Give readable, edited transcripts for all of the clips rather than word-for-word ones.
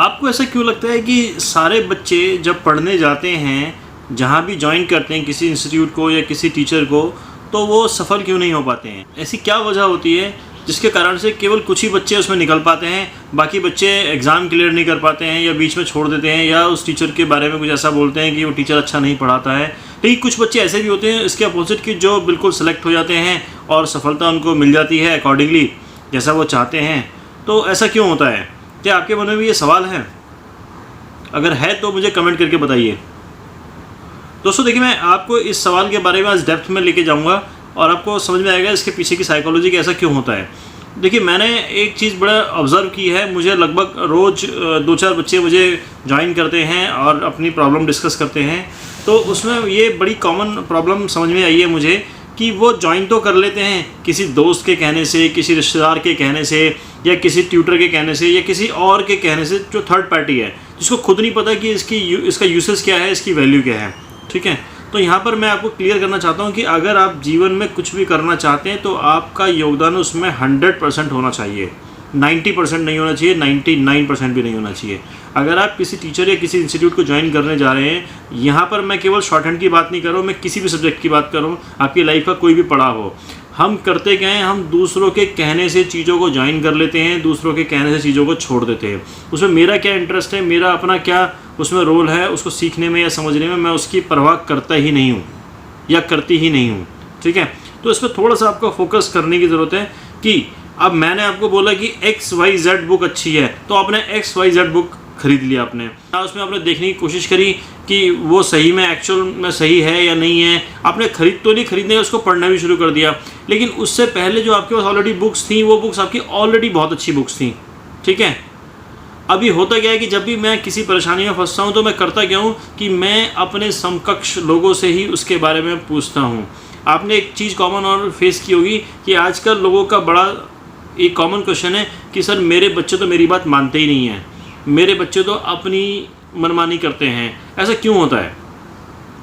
आपको ऐसा क्यों लगता है कि सारे बच्चे जब पढ़ने जाते हैं, जहाँ भी ज्वाइन करते हैं किसी इंस्टीट्यूट को या किसी टीचर को, तो वो सफल क्यों नहीं हो पाते हैं? ऐसी क्या वजह होती है जिसके कारण से केवल कुछ ही बच्चे उसमें निकल पाते हैं, बाकी बच्चे एग्ज़ाम क्लियर नहीं कर पाते हैं या बीच में छोड़ देते हैं या उस टीचर के बारे में कुछ ऐसा बोलते हैं कि वो टीचर अच्छा नहीं पढ़ाता है। लेकिन कुछ बच्चे ऐसे भी होते हैं इसके अपोजिट कि जो बिल्कुल सेलेक्ट हो जाते हैं और सफलता उनको मिल जाती है अकॉर्डिंगली जैसा वो चाहते हैं। तो ऐसा क्यों होता है? क्या आपके मन में भी ये सवाल है? अगर है तो मुझे कमेंट करके बताइए। दोस्तों देखिए, मैं आपको इस सवाल के बारे में आज डेप्थ में लेके जाऊंगा और आपको समझ में आएगा इसके पीछे की साइकोलॉजी कैसा क्यों होता है। देखिए, मैंने एक चीज़ बड़ा ऑब्ज़र्व की है। मुझे लगभग रोज़ 2-4 बच्चे मुझे ज्वाइन करते हैं और अपनी प्रॉब्लम डिस्कस करते हैं। तो उसमें ये बड़ी कॉमन प्रॉब्लम समझ में आई है मुझे कि वो ज्वाइन तो कर लेते हैं किसी दोस्त के कहने से, किसी रिश्तेदार के कहने से या किसी ट्यूटर के कहने से या किसी और के कहने से जो थर्ड पार्टी है, जिसको खुद नहीं पता कि इसका यूसेज क्या है, इसकी वैल्यू क्या है। ठीक है, तो यहाँ पर मैं आपको क्लियर करना चाहता हूँ कि अगर आप जीवन में कुछ भी करना चाहते हैं तो आपका योगदान उसमें 100% होना चाहिए। 90% नहीं होना चाहिए, 99% भी नहीं होना चाहिए। अगर आप किसी टीचर या किसी इंस्टीट्यूट को ज्वाइन करने जा रहे हैं, यहाँ पर मैं केवल शॉर्ट हैंड की बात नहीं कर रहा हूँ, मैं किसी भी सब्जेक्ट की बात कर रहा हूँ, आपकी लाइफ का कोई भी पड़ाव हो। हम करते क्या हैं, हम दूसरों के कहने से चीज़ों को ज्वाइन कर लेते हैं, दूसरों के कहने से चीज़ों को छोड़ देते हैं। उसमें मेरा क्या इंटरेस्ट है, मेरा अपना क्या उसमें रोल है, उसको सीखने में या समझने में, मैं उसकी परवाह करता ही नहीं हूँ या करती ही नहीं हूँ। ठीक है, तो इस पर थोड़ा सा आपको फोकस करने की ज़रूरत है कि अब मैंने आपको बोला कि XYZ बुक अच्छी है, तो आपने XYZ बुक खरीद लिया। आपने उसमें आपने देखने की कोशिश करी कि वो सही में एक्चुअल में सही है या नहीं है। आपने खरीद तो नहीं, खरीदने उसको पढ़ना भी शुरू कर दिया, लेकिन उससे पहले जो आपके पास ऑलरेडी बुक्स थी, वो बुक्स आपकी ऑलरेडी बहुत अच्छी बुक्स थी। ठीक है, अभी होता क्या है कि जब भी मैं किसी परेशानी में फंसता हूँ तो मैं करता क्या हूँ कि मैं अपने समकक्ष लोगों से ही उसके बारे में पूछता हूँ। आपने एक चीज़ कॉमन और फेस की होगी कि आजकल लोगों का बड़ा एक कॉमन क्वेश्चन है कि सर मेरे बच्चे तो मेरी बात मानते ही नहीं हैं, मेरे बच्चे तो अपनी मनमानी करते हैं। ऐसा क्यों होता है?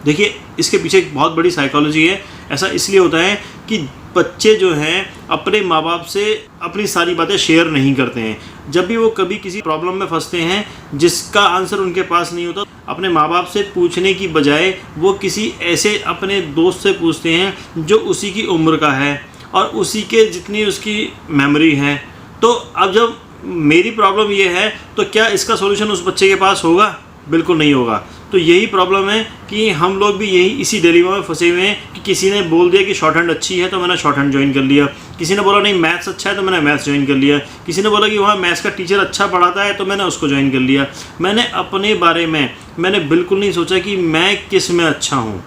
देखिए, इसके पीछे एक बहुत बड़ी साइकोलॉजी है। ऐसा इसलिए होता है कि बच्चे जो हैं अपने माँ बाप से अपनी सारी बातें शेयर नहीं करते हैं। जब भी वो कभी किसी प्रॉब्लम में फंसते हैं जिसका आंसर उनके पास नहीं होता, अपने माँ बाप से पूछने की बजाय वो किसी ऐसे अपने दोस्त से पूछते हैं जो उसी की उम्र का है और उसी के जितनी उसकी मेमोरी है। तो अब जब मेरी प्रॉब्लम ये है तो क्या इसका सॉल्यूशन उस बच्चे के पास होगा? बिल्कुल नहीं होगा। तो यही प्रॉब्लम है कि हम लोग भी इसी डिलेमा में फंसे हुए हैं कि किसी ने बोल दिया कि शॉर्ट हैंड अच्छी है तो मैंने शॉर्ट हैंड ज्वाइन कर लिया, किसी ने बोला नहीं मैथ्स अच्छा है तो मैंने मैथ्स ज्वाइन कर लिया, किसी ने बोला कि वहाँ मैथ्स का टीचर अच्छा पढ़ाता है तो मैंने उसको ज्वाइन कर लिया। मैंने अपने बारे में बिल्कुल नहीं सोचा कि मैं किस में अच्छा हूँ।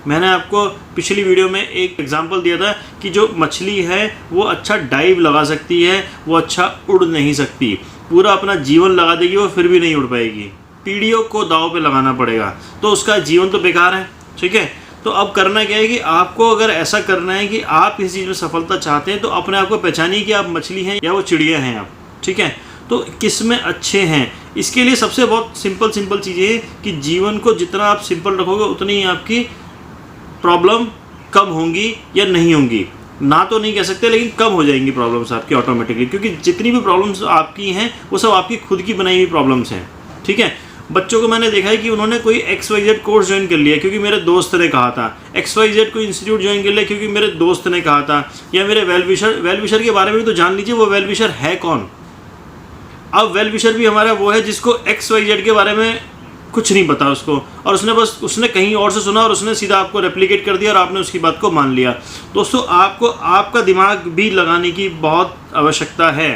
मैंने आपको पिछली वीडियो में एक एग्जांपल दिया था कि जो मछली है वो अच्छा डाइव लगा सकती है, वो अच्छा उड़ नहीं सकती। पूरा अपना जीवन लगा देगी वो फिर भी नहीं उड़ पाएगी, पीढ़ियों को दाव पे लगाना पड़ेगा, तो उसका जीवन तो बेकार है। ठीक है, तो अब करना क्या है कि आपको अगर ऐसा करना है कि आप किसी चीज़ में सफलता चाहते हैं तो अपने आप को पहचानिए कि आप मछली हैं या वो चिड़िया हैं आप। ठीक है, तो किस में अच्छे हैं। इसके लिए सबसे बहुत सिंपल चीज़ है कि जीवन को जितना आप सिंपल रखोगे उतनी ही आपकी प्रॉब्लम कम होंगी या नहीं होंगी। ना तो नहीं कह सकते, लेकिन कम हो जाएंगी प्रॉब्लम्स आपकी ऑटोमेटिकली, क्योंकि जितनी भी प्रॉब्लम्स आपकी हैं वो सब आपकी खुद की बनाई हुई प्रॉब्लम्स हैं। ठीक है, बच्चों को मैंने देखा है कि उन्होंने कोई XYZ कोर्स ज्वाइन कर लिया क्योंकि मेरे दोस्त ने कहा था, XYZ कोई इंस्टीट्यूट ज्वाइन कर लिया क्योंकि मेरे दोस्त ने कहा था, या मेरे वेल विशर के बारे में तो जान लीजिए वो वेल विशर है कौन। अब वेल विशर भी हमारा वो है जिसको XYZ के बारे में कुछ नहीं पता उसको, और उसने कहीं और से सुना और उसने सीधा आपको रेप्लिकेट कर दिया और आपने उसकी बात को मान लिया। दोस्तों, आपको आपका दिमाग भी लगाने की बहुत आवश्यकता है।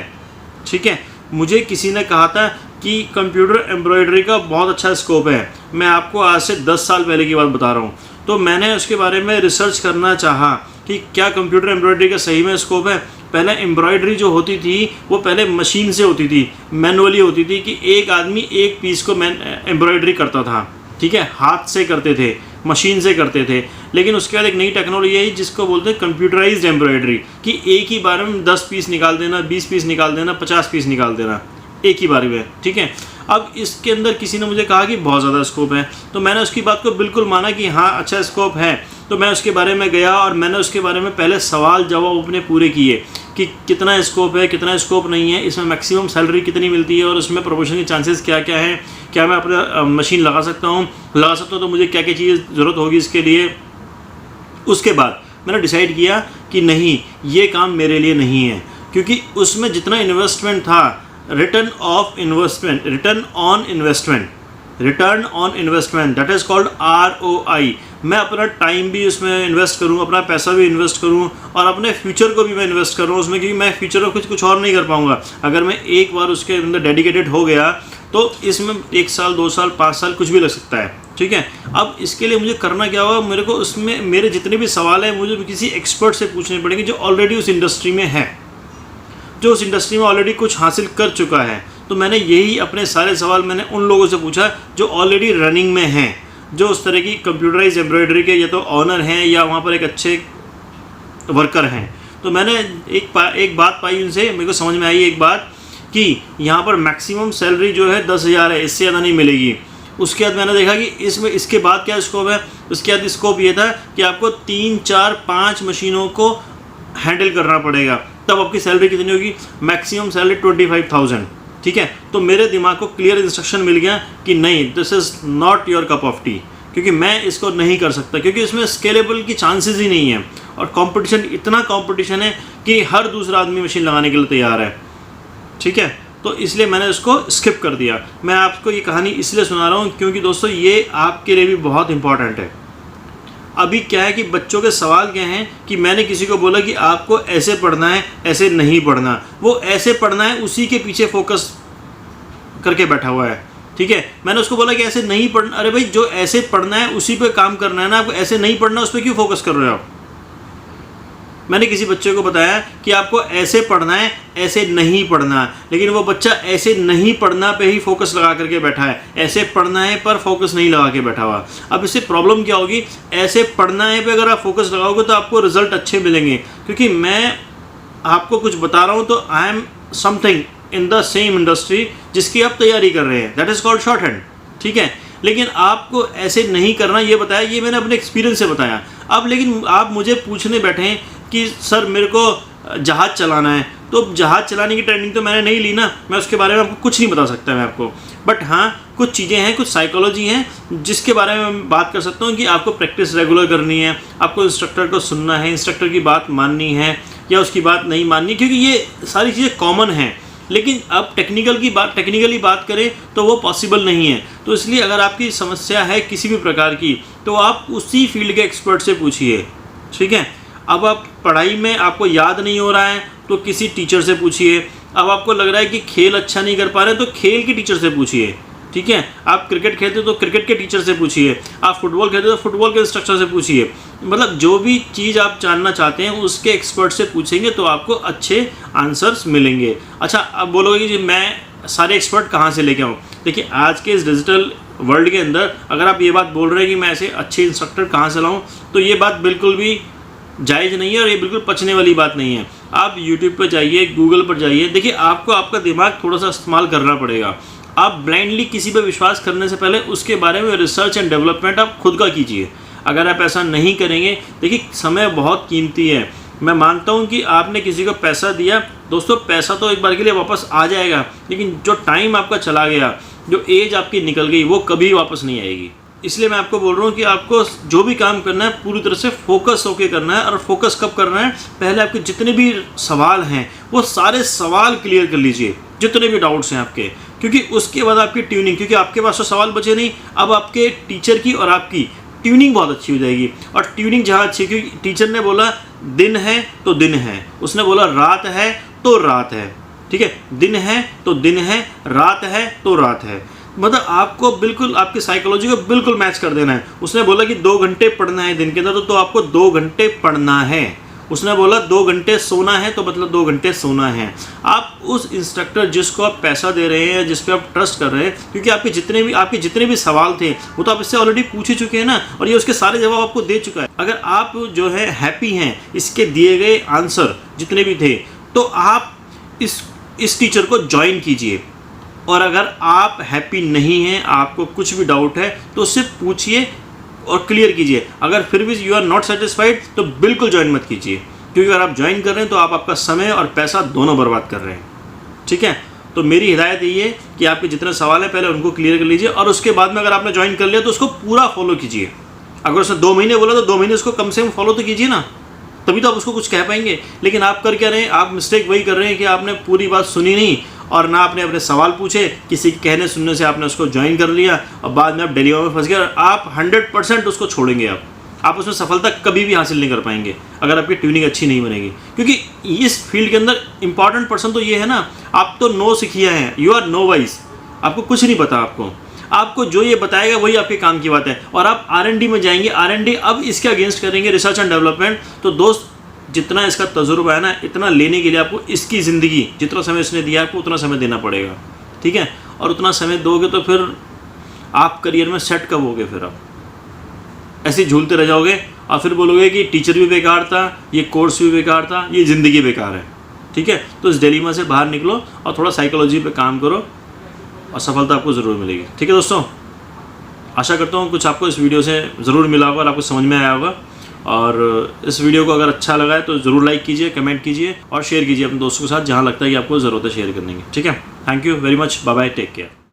ठीक है, मुझे किसी ने कहा था कि कंप्यूटर एम्ब्रॉयडरी का बहुत अच्छा स्कोप है। मैं आपको आज से 10 साल पहले की बात बता रहा हूँ। तो मैंने उसके बारे में रिसर्च करना चाहा कि क्या कंप्यूटर एम्ब्रॉयडरी का सही में स्कोप है। पहले एम्ब्रॉयडरी जो होती थी वो पहले मशीन से होती थी, मैनुअली होती थी कि एक आदमी एक पीस को एम्ब्रॉयडरी करता था। ठीक है, हाथ से करते थे, मशीन से करते थे। लेकिन उसके बाद एक नई टेक्नोलॉजी आई जिसको बोलते हैं कंप्यूटराइज्ड एम्ब्रॉयडरी, कि एक ही बार में 10 पीस निकाल देना, 20 पीस निकाल देना, 50 पीस निकाल देना एक ही बार में। ठीक है, अब इसके अंदर किसी ने मुझे कहा कि बहुत ज़्यादा स्कोप है, तो मैंने उसकी बात को बिल्कुल माना कि हाँ अच्छा स्कोप है। तो मैं उसके बारे में गया और मैंने उसके बारे में पहले सवाल जवाब अपने पूरे किए कि कितना स्कोप है, कितना स्कोप नहीं है, इसमें मैक्सिमम सैलरी कितनी मिलती है और उसमें प्रमोशन के चांसेस क्या क्या हैं, क्या मैं अपना मशीन लगा सकता हूँ तो मुझे क्या क्या चीज़ ज़रूरत होगी इसके लिए। उसके बाद मैंने डिसाइड किया कि नहीं, ये काम मेरे लिए नहीं है, क्योंकि उसमें जितना इन्वेस्टमेंट था, return on investment that is called ROI। मैं अपना टाइम भी उसमें इन्वेस्ट करूँ, अपना पैसा भी इन्वेस्ट करूँ और अपने फ्यूचर को भी मैं इन्वेस्ट करूँ उसमें, क्योंकि मैं फ्यूचर में कुछ और नहीं कर पाऊँगा। अगर मैं एक बार उसके अंदर डेडिकेटेड हो गया तो इसमें 1 साल 2 साल 5 साल कुछ भी लग सकता है, ठीक है। अब इसके लिए मुझे करना क्या होगा, मेरे को उसमें मेरे जितने भी सवाल हैं मुझे किसी एक्सपर्ट से पूछने पड़ेंगे जो ऑलरेडी उस इंडस्ट्री में है, जो उस इंडस्ट्री में ऑलरेडी कुछ हासिल कर चुका है। तो मैंने यही अपने सारे सवाल मैंने उन लोगों से पूछा जो ऑलरेडी रनिंग में हैं, जो उस तरह की कंप्यूटराइज एम्ब्रॉयडरी के या तो ऑनर हैं या वहाँ पर एक अच्छे वर्कर हैं। तो मैंने एक बात पाई उनसे, मेरे को समझ में आई एक बात कि यहाँ पर मैक्सिमम सैलरी जो है 10,000 है, इससे ज़्यादा नहीं मिलेगी। उसके बाद मैंने देखा कि इसके बाद क्या स्कोप है। उसके बाद स्कोप ये था कि आपको 3 4 5 मशीनों को हैंडल करना पड़ेगा, तब आपकी सैलरी कितनी होगी, मैक्सिमम सैलरी 25,000, ठीक है। तो मेरे दिमाग को क्लियर इंस्ट्रक्शन मिल गया कि नहीं, this is not your cup of T, क्योंकि मैं इसको नहीं कर सकता, क्योंकि इसमें स्केलेबल की चांसेस ही नहीं है और कंपटीशन, इतना कंपटीशन है कि हर दूसरा आदमी मशीन लगाने के लिए तैयार है, ठीक है। तो इसलिए मैंने उसको स्किप कर दिया। मैं आपको ये कहानी इसलिए सुना रहा हूँ क्योंकि दोस्तों ये आपके लिए भी बहुत इंपॉर्टेंट है। अभी क्या है कि बच्चों के सवाल क्या हैं कि मैंने किसी को बोला कि आपको ऐसे पढ़ना है, ऐसे नहीं पढ़ना, वो ऐसे पढ़ना है उसी के पीछे फोकस करके बैठा हुआ है, ठीक है। मैंने उसको बोला कि ऐसे नहीं पढ़ना, अरे भाई जो ऐसे पढ़ना है उसी पे काम करना है ना, आपको ऐसे नहीं पढ़ना उस पर क्यों फोकस कर रहे हो आप। मैंने किसी बच्चे को बताया कि आपको ऐसे पढ़ना है, ऐसे नहीं पढ़ना, लेकिन वो बच्चा ऐसे नहीं पढ़ना पे ही फोकस लगा करके बैठा है, ऐसे पढ़ना है पर फोकस नहीं लगा के बैठा हुआ। अब इससे प्रॉब्लम क्या होगी, ऐसे पढ़ना है पे अगर आप फोकस लगाओगे तो आपको रिजल्ट अच्छे मिलेंगे, क्योंकि मैं आपको कुछ बता रहा हूँ तो I am something in the same industry जिसकी आप तैयारी कर रहे हैं, that is called short hand, ठीक है। लेकिन आपको ऐसे नहीं करना ये बताया, ये मैंने अपने एक्सपीरियंस से बताया। अब लेकिन आप मुझे पूछने बैठे हैं कि सर मेरे को जहाज़ चलाना है, तो जहाज़ चलाने की ट्रेनिंग तो मैंने नहीं ली ना, मैं उसके बारे में आपको कुछ नहीं बता सकता मैं आपको। बट हाँ, कुछ चीज़ें हैं, कुछ साइकोलॉजी हैं जिसके बारे में मैं बात कर सकता हूँ कि आपको प्रैक्टिस रेगुलर करनी है, आपको इंस्ट्रक्टर को सुनना है, इंस्ट्रक्टर की बात माननी है या उसकी बात नहीं माननी, क्योंकि ये सारी चीज़ें कॉमन हैं। लेकिन अब टेक्निकली बात करें तो वो पॉसिबल नहीं है। तो इसलिए अगर आपकी समस्या है किसी भी प्रकार की तो आप उसी फील्ड के एक्सपर्ट से पूछिए, ठीक है। अब आप पढ़ाई में आपको याद नहीं हो रहा है तो किसी टीचर से पूछिए। अब आपको लग रहा है कि खेल अच्छा नहीं कर पा रहे तो खेल के टीचर से पूछिए, ठीक है। आप क्रिकेट खेलते हो तो क्रिकेट के टीचर से पूछिए, आप फुटबॉल खेलते हो तो फुटबॉल के इंस्ट्रक्टर से पूछिए। मतलब जो भी चीज़ आप जानना चाहते हैं उसके एक्सपर्ट से पूछेंगे तो आपको अच्छे आंसर्स मिलेंगे। अच्छा, अब बोलोगे कि मैं सारे एक्सपर्ट कहाँ से लेके आऊँ। देखिए, आज के इस डिजिटल वर्ल्ड के अंदर अगर आप ये बात बोल रहे हैं कि मैं ऐसे अच्छे इंस्ट्रक्टर कहाँ से लाऊँ, तो ये बात बिल्कुल भी जायज़ नहीं है और ये बिल्कुल पचने वाली बात नहीं है। आप यूट्यूब पर जाइए, गूगल पर जाइए, देखिए आपको आपका दिमाग थोड़ा सा इस्तेमाल करना पड़ेगा। आप ब्लाइंडली किसी पर विश्वास करने से पहले उसके बारे में रिसर्च एंड डेवलपमेंट आप खुद का कीजिए। अगर आप ऐसा नहीं करेंगे, देखिए समय बहुत कीमती है। मैं मानता हूँ कि आपने किसी को पैसा दिया, दोस्तों पैसा तो एक बार के लिए वापस आ जाएगा, लेकिन जो टाइम आपका चला गया, जो एज आपकी निकल गई, वो कभी वापस नहीं आएगी। इसलिए मैं आपको बोल रहा हूँ कि आपको जो भी काम करना है पूरी तरह से फोकस होके करना है। और फोकस कब करना है, पहले आपके जितने भी सवाल हैं वो सारे सवाल क्लियर कर लीजिए, जितने भी डाउट्स हैं आपके, क्योंकि उसके बाद आपकी ट्यूनिंग, क्योंकि आपके पास तो सवाल बचे नहीं, अब आपके टीचर की और आपकी ट्यूनिंग बहुत अच्छी हो जाएगी। और ट्यूनिंग जहाँ अच्छी, क्योंकि टीचर ने बोला दिन है तो दिन है, उसने बोला रात है तो रात है, ठीक है। दिन है तो दिन है, रात है तो रात है, मतलब आपको बिल्कुल आपकी साइकोलॉजी को बिल्कुल मैच कर देना है। उसने बोला कि 2 घंटे पढ़ना है दिन के अंदर, तो आपको 2 घंटे पढ़ना है। उसने बोला 2 घंटे सोना है, तो मतलब 2 घंटे सोना है। आप उस इंस्ट्रक्टर जिसको आप पैसा दे रहे हैं, जिस पे आप ट्रस्ट कर रहे हैं, क्योंकि आपके जितने भी सवाल थे वो तो आप इससे ऑलरेडी पूछ ही चुके हैं ना, और ये उसके सारे जवाब आपको दे चुका है। अगर आप जो है हैप्पी हैं इसके दिए गए आंसर जितने भी थे, तो आप इस टीचर को ज्वाइन कीजिए। और अगर आप हैप्पी नहीं हैं, आपको कुछ भी डाउट है, तो उससे पूछिए और क्लियर कीजिए। अगर फिर भी यू आर नॉट सेटिस्फाइड तो बिल्कुल ज्वाइन मत कीजिए। क्योंकि अगर आप ज्वाइन कर रहे हैं तो आप आपका समय और पैसा दोनों बर्बाद कर रहे हैं। ठीक है, तो मेरी हिदायत यही है कि आपके जितने सवाल हैं पहले उनको क्लियर कर लीजिए, और उसके बाद में अगर आपने ज्वाइन कर लिया तो उसको पूरा फॉलो कीजिए। अगर उसने 2 महीने बोला तो 2 महीने उसको कम से कम फॉलो तो कीजिए ना, तभी तो आप उसको कुछ कह पाएंगे। लेकिन आप कर क्या रहे हैं, आप मिस्टेक वही कर रहे हैं कि आपने पूरी बात सुनी नहीं, और ना आपने अपने सवाल पूछे, किसी के कहने सुनने से आपने उसको ज्वाइन कर लिया, और बाद में आप डिलेमा में फंस गए। और आप 100% उसको छोड़ेंगे, आप उसमें सफलता कभी भी हासिल नहीं कर पाएंगे अगर आपकी ट्यूनिंग अच्छी नहीं बनेगी। क्योंकि इस फील्ड के अंदर इंपॉर्टेंट पर्सन तो ये है ना, आप तो नो सीखिए हैं, यू आर नो वाइज, आपको कुछ नहीं पता। आपको जो ये बताएगा वही आपके काम की बात है। और आप R&D में जाएंगे, R&D अब इसके अगेंस्ट करेंगे, रिसर्च एंड डेवलपमेंट। तो दोस्त, जितना इसका तजुर्बा है ना, इतना लेने के लिए आपको इसकी ज़िंदगी, जितना समय इसने दिया आपको उतना समय देना पड़ेगा। ठीक है, और उतना समय दोगे तो फिर आप करियर में सेट कब होगे? फिर आप ऐसे ही झूलते रह जाओगे और फिर बोलोगे कि टीचर भी बेकार था, ये कोर्स भी बेकार था, ये ज़िंदगी बेकार है। ठीक है, तो इस डिलेमा से बाहर निकलो और थोड़ा साइकोलॉजी पे काम करो और सफलता आपको ज़रूर मिलेगी। ठीक है दोस्तों, आशा करता हूँ कुछ आपको इस वीडियो से ज़रूर मिला होगा और आपको समझ में आया होगा। और इस वीडियो को अगर अच्छा लगा है तो ज़रूर लाइक कीजिए, कमेंट कीजिए और शेयर कीजिए अपने दोस्तों के साथ जहाँ लगता है कि आपको ज़रूरत है शेयर करने की। ठीक है, thank you very much, bye bye, take care.